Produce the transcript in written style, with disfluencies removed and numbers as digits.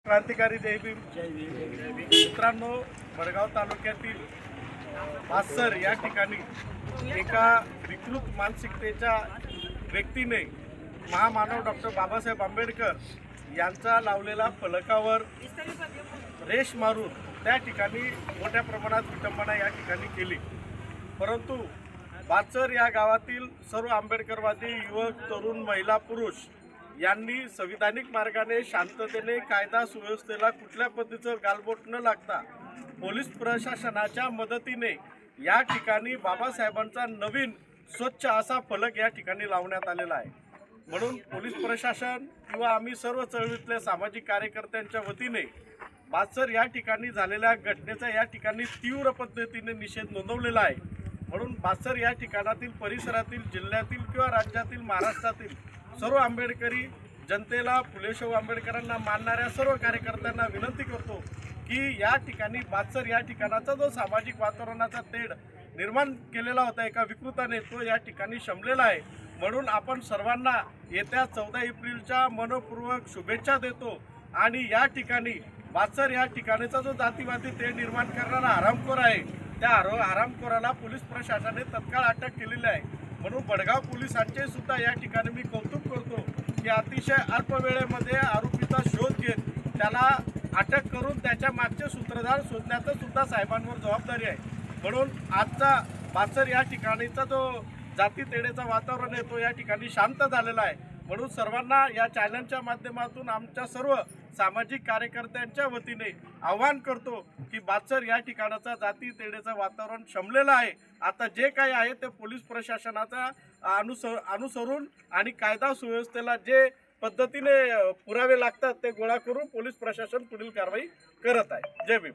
क्रांतिकारी जय भीम. मित्रांनो, वडगाव तालुक्यातील भास्सर या ठिकाणी एका विकृत मानसिकतेच्या व्यक्तीने महामानव डॉक्टर बाबासाहेब आंबेडकर यांचा लावलेला फलकावर रेष मारून त्या ठिकाणी मोठ्या प्रमाणात विटंबना या ठिकाणी केली. परंतु भास्सर या गावातील सर्व आंबेडकरवादी युवक, तरुण, महिला, पुरुष यांनी संविधानिक मार्गाने शांततेने कायदा सुव्यवस्थेला कुठल्या पद्धतीचं गालबोट न लागता पोलीस प्रशासनाच्या मदतीने या ठिकाणी बाबासाहेबांचा नवीन स्वच्छ असा फलक या ठिकाणी लावण्यात आलेला आहे. म्हणून पोलीस प्रशासन किंवा आम्ही सर्व चळवळीतल्या सामाजिक कार्यकर्त्यांच्या वतीने भास्सर या ठिकाणी झालेल्या घटनेचा या ठिकाणी तीव्र पद्धतीने निषेध नोंदवलेला आहे. म्हणून भास्सर या ठिकाणातील परिसरातील, जिल्ह्यातील किंवा राज्यातील, महाराष्ट्रातील सर्व आंबेडकरी जनतेला, फुले शाहू आंबेडकरांना मानणाऱ्या सर्व कार्यकर्त्यांना विनंती करतो की या ठिकाणी भास्सर या ठिकाणाचा जो सामाजिक वातावरणाचा तेढ निर्माण केलेला होता एका विकृताने, तो या ठिकाणी शमलेला आहे. म्हणून आपण सर्वांना येत्या 14 एप्रिलच्या मनपूर्वक शुभेच्छा देतो. आणि या ठिकाणी भास्सर या ठिकाणीचा जो जातीवादी तेढ निर्माण करणारा हरामखोर आहे, त्या हरामखोराला पोलीस प्रशासनाने तत्काळ अटक केलेली आहे. म्हणून वडगाव पोलिसांचे सुद्धा या ठिकाणी मी कौतुक करतो की अतिशय अल्प वेळेमध्ये आरोपीचा शोध घेत त्याला अटक करून त्याच्या मागचे सूत्रधार शोधण्याचं सुद्धा साहेबांवर जबाबदारी आहे. म्हणून आजचा भास्सर या ठिकाणीचा जो जाती तेढेचा वातावरण आहे तो या ठिकाणी शांत झालेला आहे. म्हणून सर्वांना या चॅनलच्या माध्यमातून आमच्या सर्व सामाजिक कार्यकर्त्यांच्या वतीने आवाहन करतो की भास्सर या ठिकाणाचा जाती तेढेचं वातावरण शमलेलं आहे. आता जे काही आहे ते पोलीस प्रशासनाचा अनुसरून आणि कायदा सुव्यवस्थेला जे पद्धतीने पुरावे लागतात ते गोळा करून पोलीस प्रशासन पुढील कारवाई करत आहे. जय भीम.